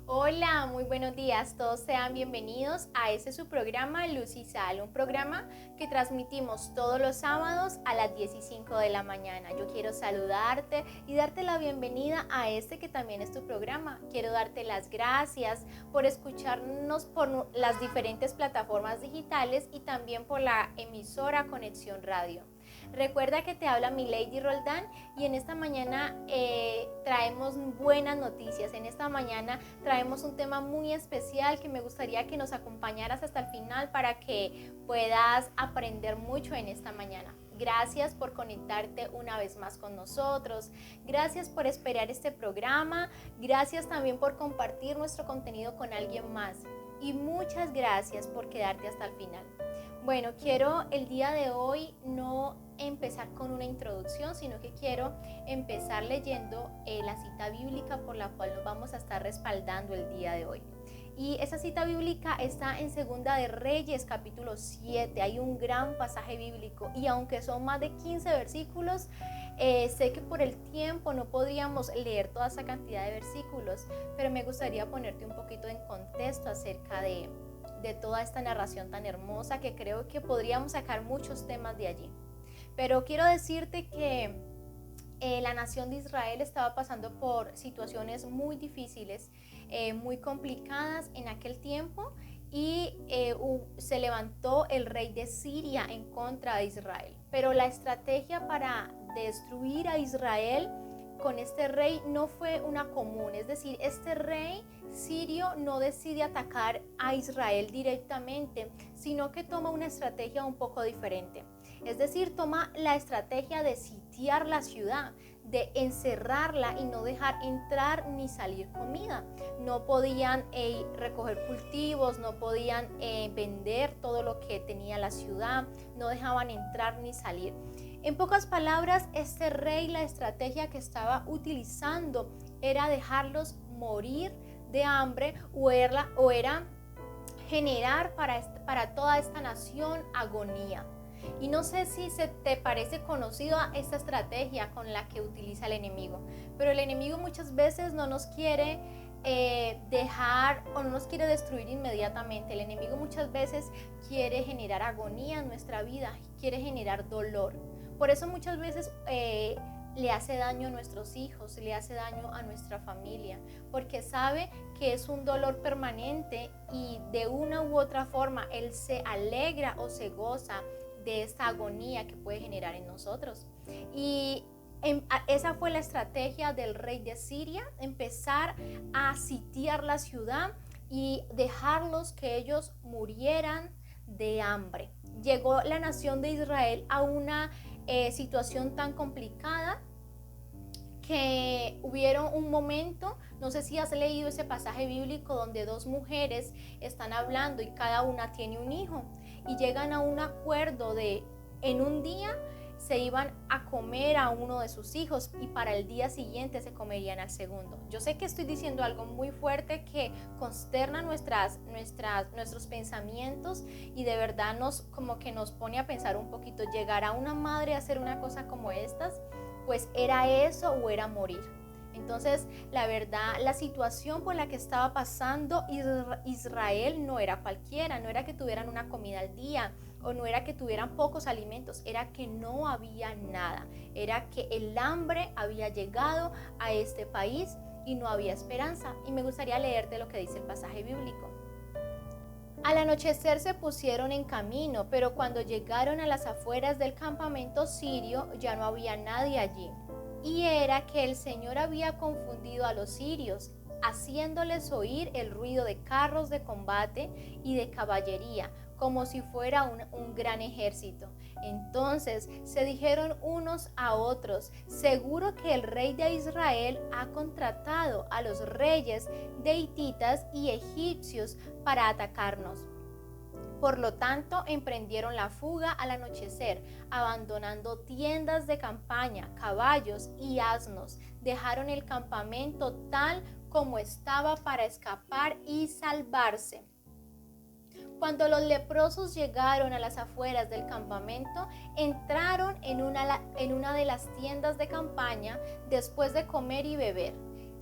Hola, muy buenos días. Todos sean bienvenidos a este su programa Luz y Sal, un programa que transmitimos todos los sábados a las 10:05 de la mañana. Yo quiero saludarte y darte la bienvenida a este que también es tu programa. Quiero darte las gracias por escucharnos por las diferentes plataformas digitales y también por la emisora Conexión Radio. Recuerda que te habla Milady Roldán y en esta mañana traemos buenas noticias. En esta mañana traemos un tema muy especial que me gustaría que nos acompañaras hasta el final para que puedas aprender mucho en esta mañana. Gracias por conectarte una vez más con nosotros. Gracias por esperar este programa. Gracias también por compartir nuestro contenido con alguien más. Y muchas gracias por quedarte hasta el final. Bueno, quiero el día de hoy no empezar con una introducción, sino que quiero empezar leyendo la cita bíblica por la cual nos vamos a estar respaldando el día de hoy. Y esa cita bíblica está en Segunda de Reyes, capítulo 7. Hay un gran pasaje bíblico y aunque son más de 15 versículos, sé que por el tiempo no podríamos leer toda esa cantidad de versículos, pero me gustaría ponerte un poquito en contexto acerca de toda esta narración tan hermosa que creo que podríamos sacar muchos temas de allí. Pero quiero decirte que la nación de Israel estaba pasando por situaciones muy difíciles, muy complicadas en aquel tiempo y se levantó el rey de Siria en contra de Israel. Pero la estrategia para destruir a Israel con este rey no fue una común, es decir, este rey sirio no decide atacar a Israel directamente, sino que toma una estrategia un poco diferente. Es decir, toma la estrategia de sitiar la ciudad, de encerrarla y no dejar entrar ni salir comida. No podían recoger cultivos, no podían vender todo lo que tenía la ciudad, no dejaban entrar ni salir. En pocas palabras, este rey, la estrategia que estaba utilizando era dejarlos morir de hambre o era generar para toda esta nación agonía. Y no sé si se te parece conocida esta estrategia con la que utiliza el enemigo, pero el enemigo muchas veces no nos quiere dejar o no nos quiere destruir inmediatamente. El enemigo muchas veces quiere generar agonía en nuestra vida, quiere generar dolor. Por eso muchas veces le hace daño a nuestros hijos, le hace daño a nuestra familia, porque sabe que es un dolor permanente y de una u otra forma él se alegra o se goza de esta agonía que puede generar en nosotros. Y esa fue la estrategia del rey de Siria, empezar a sitiar la ciudad y dejarlos que ellos murieran de hambre. Llegó la nación de Israel a una situación tan complicada que hubieron un momento, no sé si has leído ese pasaje bíblico donde dos mujeres están hablando y cada una tiene un hijo y llegan a un acuerdo de en un día se iban a comer a uno de sus hijos y para el día siguiente se comerían al segundo. Yo sé que estoy diciendo algo muy fuerte que consterna nuestros pensamientos y de verdad nos pone a pensar un poquito. Llegar a una madre a hacer una cosa como estas, pues era eso o era morir. Entonces, la verdad, la situación por la que estaba pasando Israel no era cualquiera, no era que tuvieran una comida al día o no era que tuvieran pocos alimentos, era que no había nada, era que el hambre había llegado a este país y no había esperanza. Y me gustaría leerte lo que dice el pasaje bíblico. Al anochecer se pusieron en camino, pero cuando llegaron a las afueras del campamento sirio ya no había nadie allí. Y era que el Señor había confundido a los sirios, haciéndoles oír el ruido de carros de combate y de caballería, como si fuera un gran ejército. Entonces se dijeron unos a otros: seguro que el rey de Israel ha contratado a los reyes de hititas y egipcios para atacarnos. Por lo tanto, emprendieron la fuga al anochecer, abandonando tiendas de campaña, caballos y asnos. Dejaron el campamento tal como estaba para escapar y salvarse. Cuando los leprosos llegaron a las afueras del campamento, entraron en una de las tiendas de campaña después de comer y beber.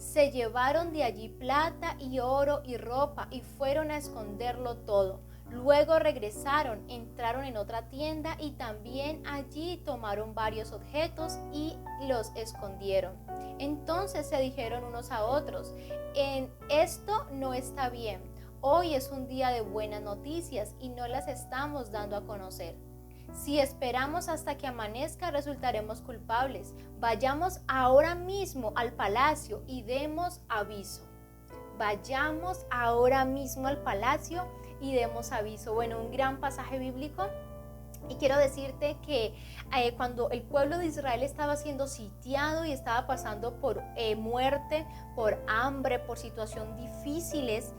Se llevaron de allí plata y oro y ropa y fueron a esconderlo todo. Luego regresaron, entraron en otra tienda y también allí tomaron varios objetos y los escondieron. Entonces se dijeron unos a otros: esto no está bien. Hoy es un día de buenas noticias y no las estamos dando a conocer. Si esperamos hasta que amanezca, resultaremos culpables. Vayamos ahora mismo al palacio y demos aviso. Vayamos ahora mismo al palacio y demos aviso. Bueno, un gran pasaje bíblico. Y quiero decirte que cuando el pueblo de Israel estaba siendo sitiado y estaba pasando por muerte, por hambre, por situaciones difíciles,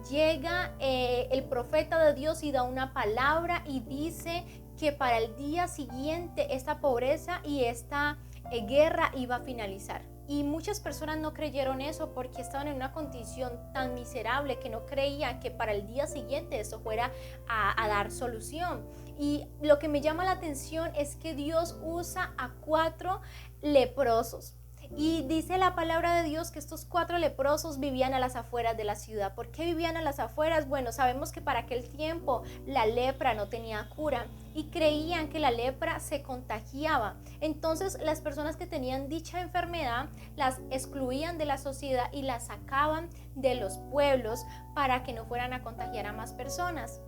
llega el profeta de Dios y da una palabra y dice que para el día siguiente esta pobreza y esta guerra iba a finalizar. Y muchas personas no creyeron eso porque estaban en una condición tan miserable que no creían que para el día siguiente eso fuera a dar solución. Y lo que me llama la atención es que Dios usa a 4 leprosos. Y dice la palabra de Dios que estos 4 leprosos vivían a las afueras de la ciudad. ¿Por qué vivían a las afueras? Bueno, sabemos que para aquel tiempo la lepra no tenía cura y creían que la lepra se contagiaba. Entonces las personas que tenían dicha enfermedad las excluían de la sociedad y las sacaban de los pueblos para que no fueran a contagiar a más personas.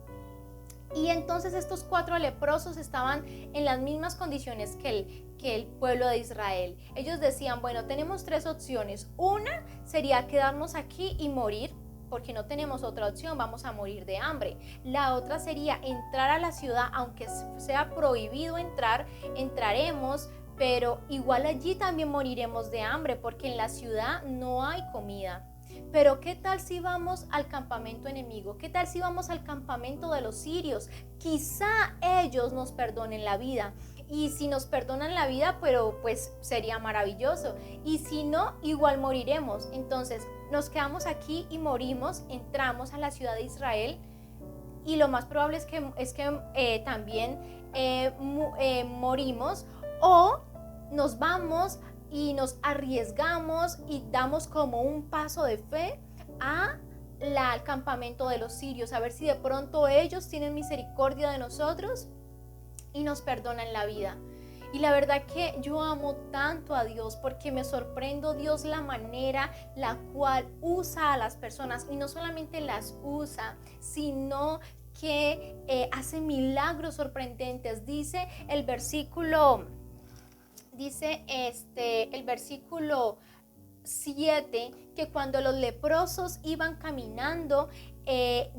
Y entonces estos 4 leprosos estaban en las mismas condiciones que el pueblo de Israel. Ellos decían, bueno, tenemos 3 opciones. Una sería quedarnos aquí y morir, porque no tenemos otra opción, vamos a morir de hambre. La otra sería entrar a la ciudad, aunque sea prohibido entrar, entraremos, pero igual allí también moriremos de hambre, porque en la ciudad no hay comida. Pero ¿qué tal si vamos al campamento enemigo? ¿Qué tal si vamos al campamento de los sirios? Quizá ellos nos perdonen la vida. Y si nos perdonan la vida, pero pues sería maravilloso. Y si no, igual moriremos. Entonces nos quedamos aquí y morimos, entramos a la ciudad de Israel. Y lo más probable es que también morimos, o nos vamos y nos arriesgamos y damos como un paso de fe al campamento de los sirios, a ver si de pronto ellos tienen misericordia de nosotros y nos perdonan la vida. Y la verdad que yo amo tanto a Dios porque me sorprendo Dios la manera la cual usa a las personas, y no solamente las usa, sino que hace milagros sorprendentes. Dice el versículo 7 que cuando los leprosos iban caminando,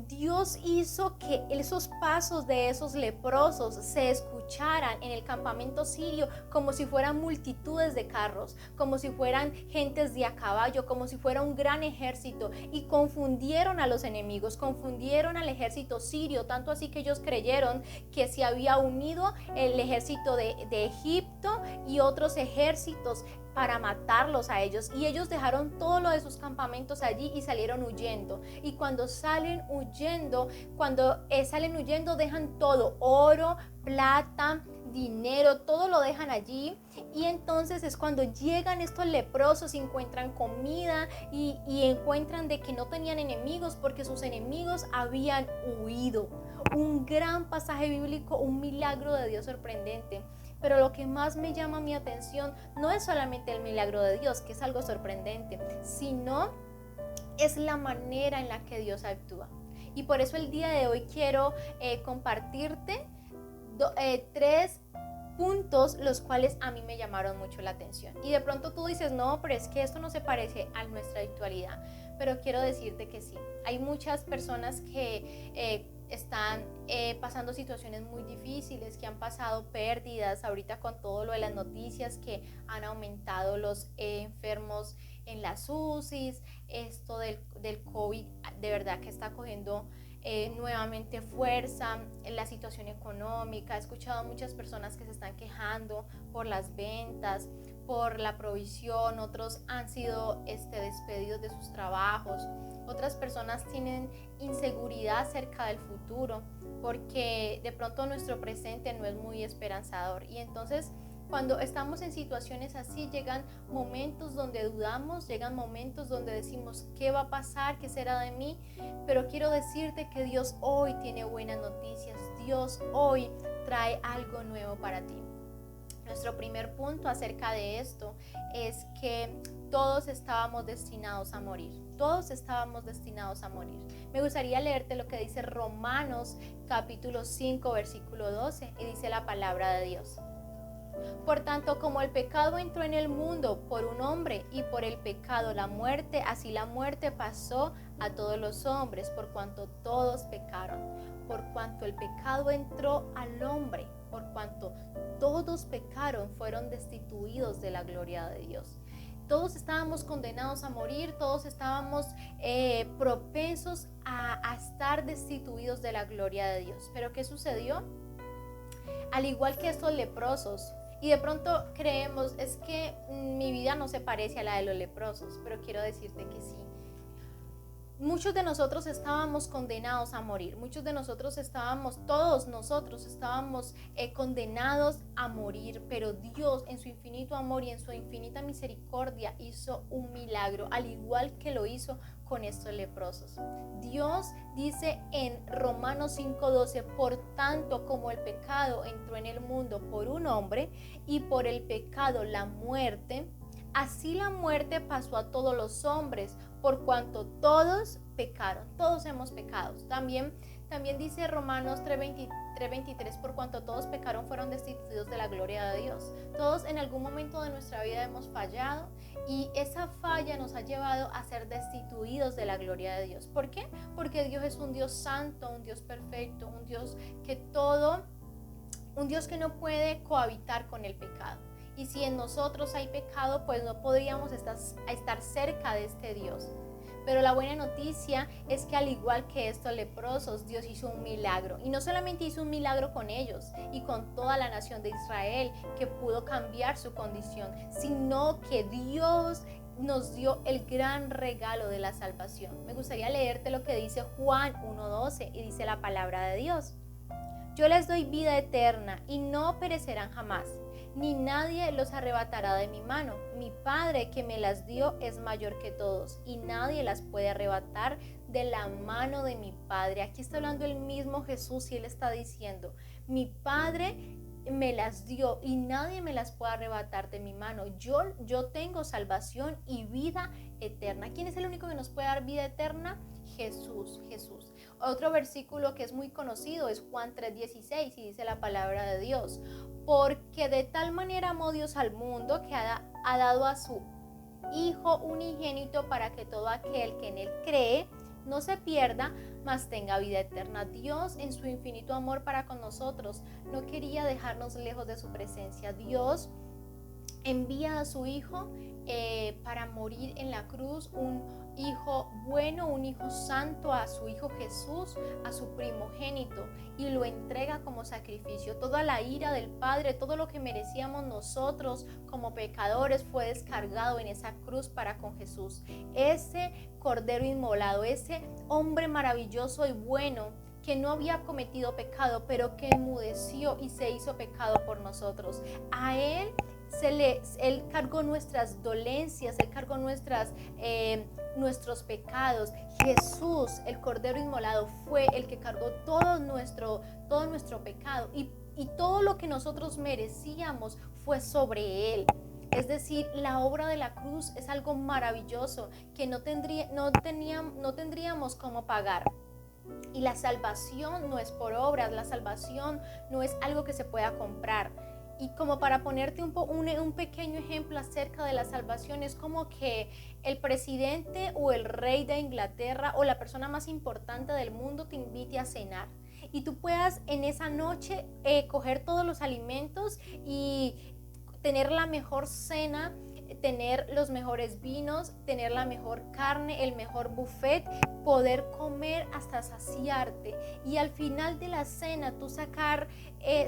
Dios hizo que esos pasos de esos leprosos se escucharan en el campamento sirio como si fueran multitudes de carros, como si fueran gentes de a caballo, como si fuera un gran ejército, y confundieron a los enemigos, confundieron al ejército sirio, tanto así que ellos creyeron que se había unido el ejército de Egipto y otros ejércitos para matarlos a ellos, y ellos dejaron todo lo de sus campamentos allí y salieron huyendo. Y cuando salen huyendo, dejan todo: oro, plata, dinero, todo lo dejan allí. Y entonces es cuando llegan estos leprosos y encuentran comida y encuentran de que no tenían enemigos porque sus enemigos habían huido. Un gran pasaje bíblico, un milagro de Dios sorprendente. Pero lo que más me llama mi atención no es solamente el milagro de Dios, que es algo sorprendente, sino es la manera en la que Dios actúa. Y por eso el día de hoy quiero compartirte 3 puntos los cuales a mí me llamaron mucho la atención. Y de pronto tú dices, no, pero es que esto no se parece a nuestra actualidad. Pero quiero decirte que sí. Hay muchas personas que están pasando situaciones muy difíciles, que han pasado pérdidas ahorita con todo lo de las noticias, que han aumentado los enfermos en las UCIs. Esto del COVID de verdad que está cogiendo nuevamente fuerza. En la situación económica, he escuchado muchas personas que se están quejando por las ventas, por la provisión. Otros han sido despedidos de sus trabajos. Otras personas tienen inseguridad acerca del futuro porque de pronto nuestro presente no es muy esperanzador. Y entonces Cuando estamos en situaciones así, llegan momentos donde dudamos, llegan momentos donde decimos, ¿qué va a pasar? ¿Qué será de mí? Pero quiero decirte que Dios hoy tiene buenas noticias. Dios hoy trae algo nuevo para ti. Nuestro primer punto acerca de esto es que todos estábamos destinados a morir. Todos estábamos destinados a morir. Me gustaría leerte lo que dice Romanos capítulo 5, versículo 12, y dice la palabra de Dios. Por tanto, como el pecado entró en el mundo por un hombre y por el pecado la muerte, así la muerte pasó a todos los hombres por cuanto todos pecaron. Por cuanto el pecado entró al hombre, por cuanto todos pecaron, fueron destituidos de la gloria de Dios. Todos estábamos condenados a morir, todos estábamos propensos a estar destituidos de la gloria de Dios. ¿Pero qué sucedió? Al igual que estos leprosos, y de pronto creemos, es que mi vida no se parece a la de los leprosos, pero quiero decirte que sí. Muchos de nosotros estábamos condenados a morir, todos nosotros estábamos condenados a morir, pero Dios en su infinito amor y en su infinita misericordia hizo un milagro, al igual que lo hizo con estos leprosos. Dios dice en Romanos 5:12, por tanto como el pecado entró en el mundo por un hombre y por el pecado la muerte, así la muerte pasó a todos los hombres, por cuanto todos pecaron, todos hemos pecado. También dice Romanos 3:23, por cuanto todos pecaron, fueron destituidos de la gloria de Dios. Todos en algún momento de nuestra vida hemos fallado y esa falla nos ha llevado a ser destituidos de la gloria de Dios. ¿Por qué? Porque Dios es un Dios santo, un Dios perfecto, un Dios que no puede cohabitar con el pecado. Y si en nosotros hay pecado, pues no podríamos estar cerca de este Dios. Pero la buena noticia es que al igual que estos leprosos, Dios hizo un milagro. Y no solamente hizo un milagro con ellos y con toda la nación de Israel, que pudo cambiar su condición, sino que Dios nos dio el gran regalo de la salvación. Me gustaría leerte lo que dice Juan 1:12 y dice la palabra de Dios. Yo les doy vida eterna y no perecerán jamás, ni nadie los arrebatará de mi mano. Mi Padre que me las dio es mayor que todos y nadie las puede arrebatar de la mano de mi Padre. Aquí está hablando el mismo Jesús y Él está diciendo, mi Padre me las dio y nadie me las puede arrebatar de mi mano. Yo tengo salvación y vida eterna. ¿Quién es el único que nos puede dar vida eterna? Jesús. Otro versículo que es muy conocido es Juan 3:16 y dice la palabra de Dios, porque de tal manera amó Dios al mundo que ha dado a su Hijo unigénito para que todo aquel que en Él cree no se pierda, mas tenga vida eterna. Dios en su infinito amor para con nosotros no quería dejarnos lejos de su presencia. Dios envía a su Hijo para morir en la cruz, un Hijo bueno, un Hijo santo, a su Hijo Jesús, a su primogénito, y lo entrega como sacrificio. Toda la ira del Padre, todo lo que merecíamos nosotros como pecadores fue descargado en esa cruz para con Jesús. Ese Cordero inmolado, ese hombre maravilloso y bueno que no había cometido pecado, pero que enmudeció y se hizo pecado por nosotros. A Él Él cargó nuestras dolencias, Él cargó nuestros pecados. Jesús, el Cordero inmolado, fue el que cargó todo nuestro pecado y todo lo que nosotros merecíamos fue sobre Él. Es decir, la obra de la cruz es algo maravilloso que no tendríamos cómo pagar. Y la salvación no es por obras, la salvación no es algo que se pueda comprar. Y como para ponerte un pequeño ejemplo acerca de la salvación, es como que el presidente o el rey de Inglaterra o la persona más importante del mundo te invite a cenar. Y tú puedas en esa noche coger todos los alimentos y tener la mejor cena tener los mejores vinos, tener la mejor carne, el mejor buffet, poder comer hasta saciarte y al final de la cena tú sacar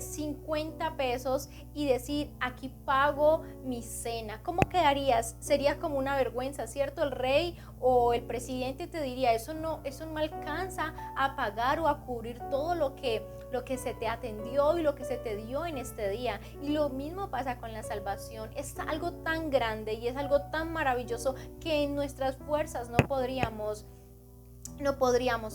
50 pesos y decir, aquí pago mi cena. ¿Cómo quedarías? Sería como una vergüenza, ¿cierto? El rey o el presidente te diría, eso no alcanza a pagar o a cubrir todo lo que se te atendió y lo que se te dio en este día. Y lo mismo pasa con la salvación. Es algo tan grande y es algo tan maravilloso que en nuestras fuerzas no podríamos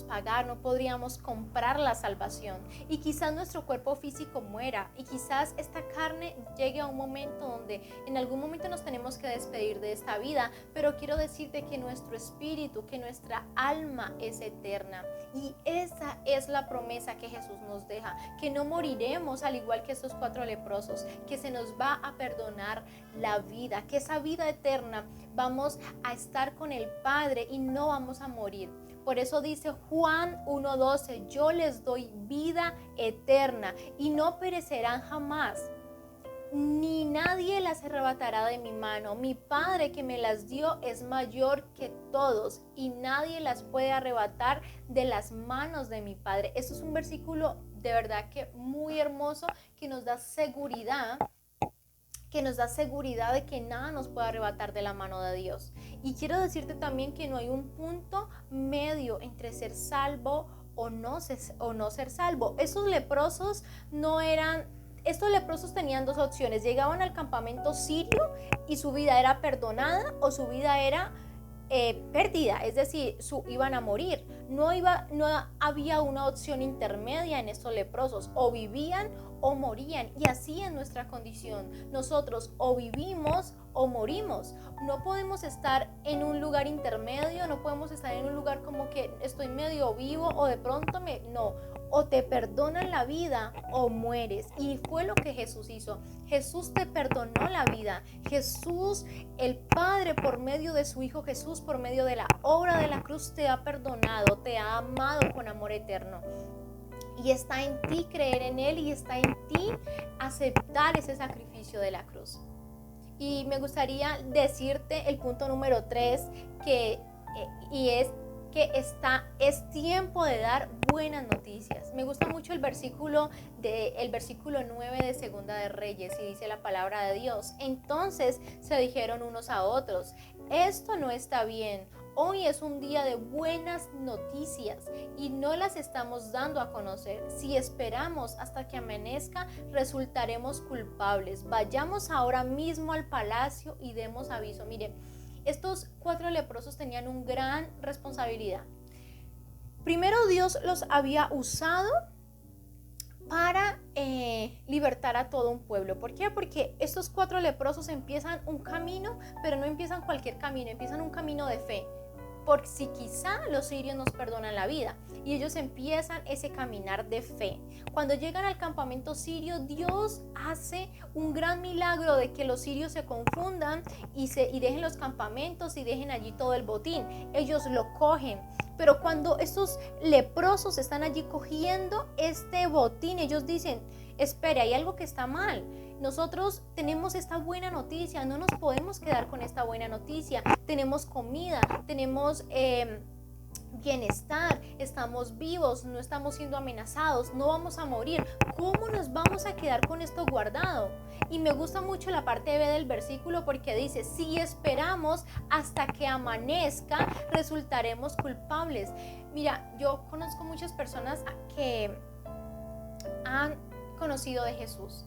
pagar, no podríamos comprar la salvación. Y quizás nuestro cuerpo físico muera y quizás esta carne llegue a un momento donde en algún momento nos tenemos que despedir de esta vida, pero quiero decirte que nuestro espíritu, que nuestra alma es eterna y esa es la promesa que Jesús nos deja, que no moriremos al igual que estos 4 leprosos, que se nos va a perdonar la vida, que esa vida eterna vamos a estar con el Padre y no vamos a morir. Por eso dice Juan 1:12, yo les doy vida eterna y no perecerán jamás, ni nadie las arrebatará de mi mano. Mi Padre que me las dio es mayor que todos y nadie las puede arrebatar de las manos de mi Padre. Esto es un versículo de verdad que muy hermoso, que nos da seguridad de que nada nos puede arrebatar de la mano de Dios. Y quiero decirte también que no hay un punto medio entre ser salvo o no ser salvo. Estos leprosos tenían 2 opciones. Llegaban al campamento sirio y su vida era perdonada o su vida era pérdida, es decir, iban a morir. No había una opción intermedia en estos leprosos, o vivían o morían, y así es nuestra condición. Nosotros o vivimos o morimos. No podemos estar en un lugar intermedio, no podemos estar en un lugar como que estoy medio vivo o de pronto no. O te perdonan la vida o mueres. Y fue lo que Jesús hizo. Jesús te perdonó la vida. Jesús, el Padre, por medio de su Hijo Jesús, por medio de la obra de la cruz, te ha perdonado, te ha amado con amor eterno. Y está en ti creer en Él y está en ti aceptar ese sacrificio de la cruz. Y me gustaría decirte el punto número 3, es tiempo de dar buenas noticias. Me gusta mucho el versículo 9 de Segunda de Reyes, y dice la palabra de Dios. Entonces se dijeron unos a otros, esto no está bien. Hoy es un día de buenas noticias y no las estamos dando a conocer. Si esperamos hasta que amanezca, resultaremos culpables. Vayamos ahora mismo al palacio y demos aviso. Mire, estos 4 leprosos tenían una gran responsabilidad. Primero, Dios los había usado para libertar a todo un pueblo. ¿Por qué? Porque estos 4 leprosos empiezan un camino, pero no empiezan cualquier camino, empiezan un camino de fe. Por si quizá los sirios nos perdonan la vida, y ellos empiezan ese caminar de fe. Cuando llegan al campamento sirio, Dios hace un gran milagro de que los sirios se confundan y dejen los campamentos y dejen allí todo el botín. Ellos lo cogen, pero cuando estos leprosos están allí cogiendo este botín, ellos dicen, espere, hay algo que está mal. Nosotros tenemos esta buena noticia, no nos podemos quedar con esta buena noticia. Tenemos comida, tenemos bienestar, estamos vivos, no estamos siendo amenazados, no vamos a morir. ¿Cómo nos vamos a quedar con esto guardado? Y me gusta mucho la parte B del versículo, porque dice, si esperamos hasta que amanezca, resultaremos culpables. Mira, yo conozco muchas personas que han conocido de Jesús,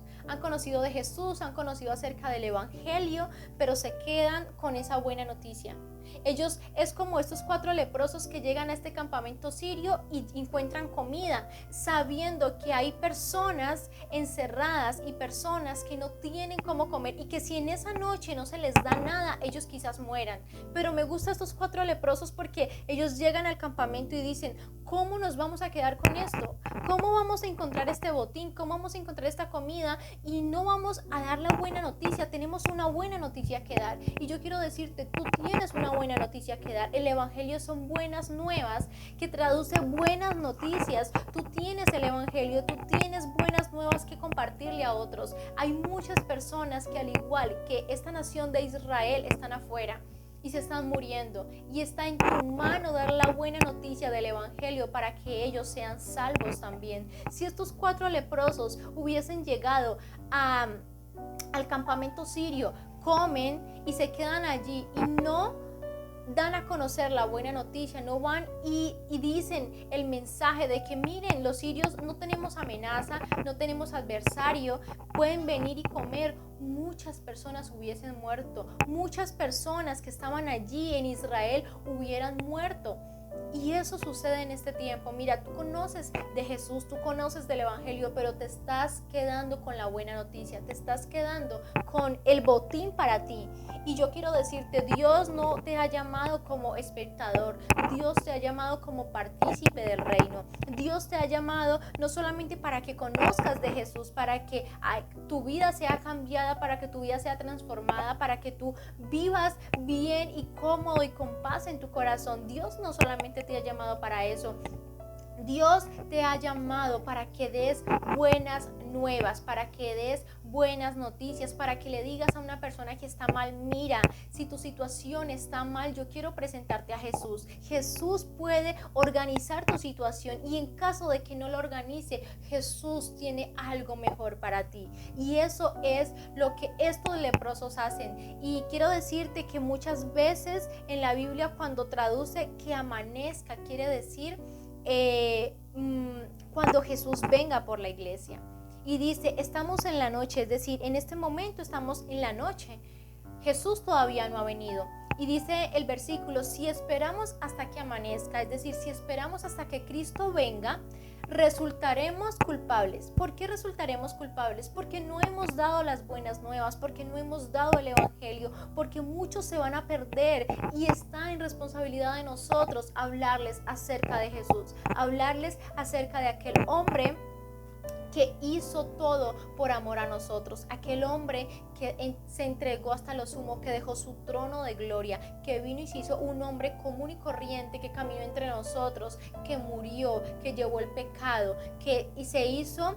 han conocido acerca del evangelio, pero se quedan con esa buena noticia. Ellos es como estos 4 leprosos que llegan a este campamento sirio y encuentran comida, sabiendo que hay personas encerradas y personas que no tienen cómo comer, y que si en esa noche no se les da nada, ellos quizás mueran. Pero me gustan estos 4 leprosos porque ellos llegan al campamento y dicen, ¿cómo nos vamos a quedar con esto? ¿Cómo vamos a encontrar este botín? ¿Cómo vamos a encontrar esta comida? Y no vamos a dar la buena noticia. Tenemos una buena noticia que dar. Y yo quiero decirte, tú tienes una buena noticia que dar. El Evangelio son buenas nuevas que traduce buenas noticias. Tú tienes el Evangelio, tú tienes buenas nuevas que compartirle a otros. Hay muchas personas que al igual que esta nación de Israel están afuera y se están muriendo, y está en tu mano dar la buena noticia del Evangelio para que ellos sean salvos también. Si estos 4 leprosos hubiesen llegado al campamento sirio, comen y se quedan allí y no dan a conocer la buena noticia, no van y dicen el mensaje de que miren, los sirios no tenemos amenaza, no tenemos adversario, pueden venir y comer, muchas personas hubiesen muerto, muchas personas que estaban allí en Israel hubieran muerto. Y eso sucede en este tiempo. Mira, tú conoces de Jesús, tú conoces del Evangelio, pero te estás quedando con la buena noticia, te estás quedando con el botín para ti. Y yo quiero decirte, Dios no te ha llamado como espectador, Dios te ha llamado como partícipe del reino. Dios te ha llamado no solamente para que conozcas de Jesús, para que tu vida sea cambiada, para que tu vida sea transformada, para que tú vivas bien y cómodo y con paz en tu corazón. Dios no solamente te ha llamado para eso. Dios te ha llamado para que des buenas nuevas, para que des buenas noticias, para que le digas a una persona que está mal, mira, si tu situación está mal, yo quiero presentarte a Jesús. Jesús puede organizar tu situación y en caso de que no lo organice, Jesús tiene algo mejor para ti. Y eso es lo que estos leprosos hacen. Y quiero decirte que muchas veces en la Biblia cuando traduce que amanezca, quiere decir cuando Jesús venga por la iglesia. Y dice, estamos en la noche, es decir, en este momento estamos en la noche. Jesús todavía no ha venido. Y dice el versículo, si esperamos hasta que amanezca, es decir, si esperamos hasta que Cristo venga, resultaremos culpables. ¿Por qué resultaremos culpables? Porque no hemos dado las buenas nuevas, porque no hemos dado el Evangelio, porque muchos se van a perder y está en responsabilidad de nosotros hablarles acerca de Jesús, hablarles acerca de aquel hombre que hizo todo por amor a nosotros, aquel hombre que se entregó hasta lo sumo, que dejó su trono de gloria, que vino y se hizo un hombre común y corriente, que caminó entre nosotros, que murió, que llevó el pecado, y se hizo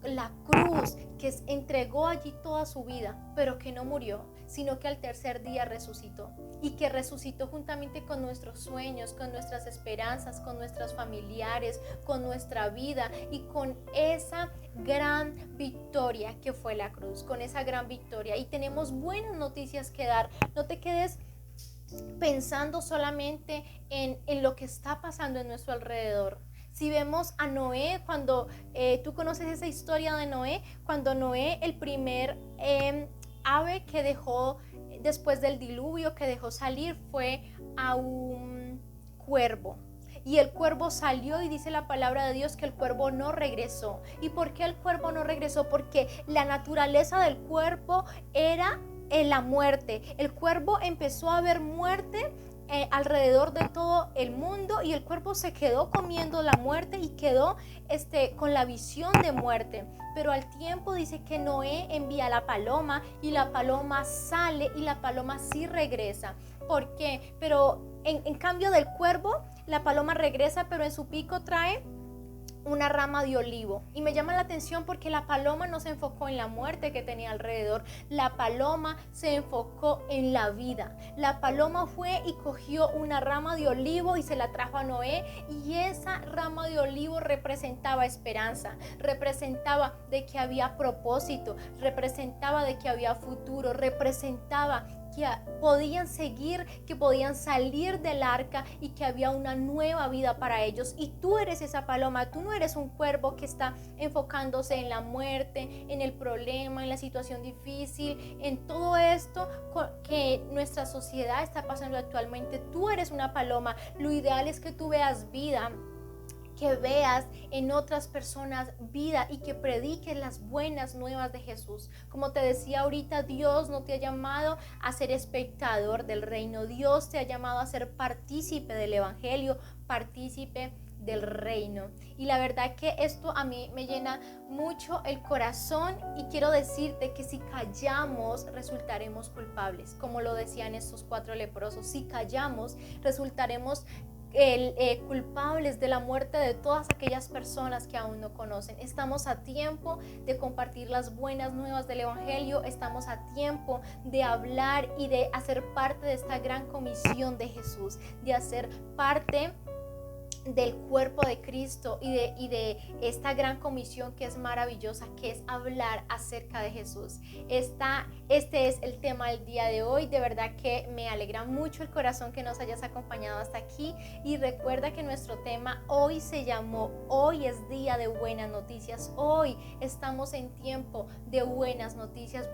la cruz, que entregó allí toda su vida, pero que no murió, sino que al tercer día resucitó, y que resucitó juntamente con nuestros sueños, con nuestras esperanzas, con nuestros familiares, con nuestra vida y con esa gran victoria que fue la cruz, con esa gran victoria. Y tenemos buenas noticias que dar. No te quedes pensando solamente en lo que está pasando en nuestro alrededor. Si vemos a Noé, cuando tú conoces esa historia de Noé, cuando Noé, el primer ave que dejó después del diluvio, que dejó salir, fue a un cuervo. Y el cuervo salió y dice la palabra de Dios que el cuervo no regresó. ¿Y por qué el cuervo no regresó? Porque la naturaleza del cuervo era la muerte. El cuervo empezó a ver muerte alrededor de todo el mundo y el cuervo se quedó comiendo la muerte y quedó con la visión de muerte. Pero al tiempo dice que Noé envía a la paloma y la paloma sale y la paloma sí regresa. ¿Por qué? Pero en cambio del cuervo, la paloma regresa, pero en su pico trae una rama de olivo. Y me llama la atención porque la paloma no se enfocó en la muerte que tenía alrededor. La paloma se enfocó en la vida. La paloma fue y cogió una rama de olivo y se la trajo a Noé, y esa rama de olivo representaba esperanza, representaba de que había propósito, representaba de que había futuro, representaba que podían seguir, que podían salir del arca y que había una nueva vida para ellos. Y tú eres esa paloma, tú no eres un cuervo que está enfocándose en la muerte, en el problema, en la situación difícil, en todo esto que nuestra sociedad está pasando actualmente. Tú eres una paloma. Lo ideal es que tú veas vida, que veas en otras personas vida y que prediques las buenas nuevas de Jesús. Como te decía ahorita, Dios no te ha llamado a ser espectador del reino. Dios te ha llamado a ser partícipe del Evangelio, partícipe del reino. Y la verdad que esto a mí me llena mucho el corazón y quiero decirte que si callamos resultaremos culpables, como lo decían estos 4 leprosos. Si callamos resultaremos culpables de la muerte de todas aquellas personas que aún no conocen. Estamos a tiempo de compartir las buenas nuevas del Evangelio, estamos a tiempo de hablar y de hacer parte de esta gran comisión de Jesús, de hacer parte del cuerpo de Cristo y de esta gran comisión que es maravillosa, que es hablar acerca de Jesús. Este es el tema del día de hoy. De verdad que me alegra mucho el corazón que nos hayas acompañado hasta aquí, y recuerda que nuestro tema hoy se llamó Hoy es día de buenas noticias. Hoy estamos en tiempo de buenas noticias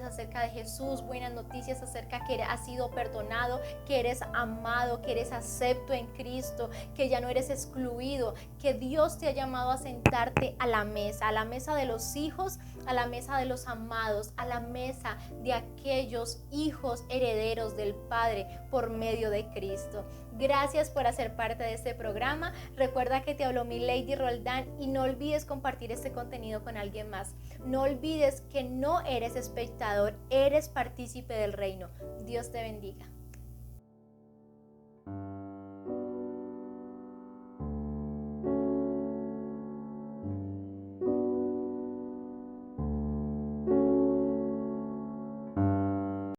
acerca de Jesús, buenas noticias acerca que has sido perdonado, que eres amado, que eres acepto en Cristo, que ya no eres excluido, que Dios te ha llamado a sentarte a la mesa de los hijos, a la mesa de los amados, a la mesa de aquellos hijos herederos del Padre por medio de Cristo. Gracias por hacer parte de este programa. Recuerda que te habló mi Lady Roldán y no olvides compartir este contenido con alguien más. No olvides que no eres espectador, eres partícipe del reino. Dios te bendiga.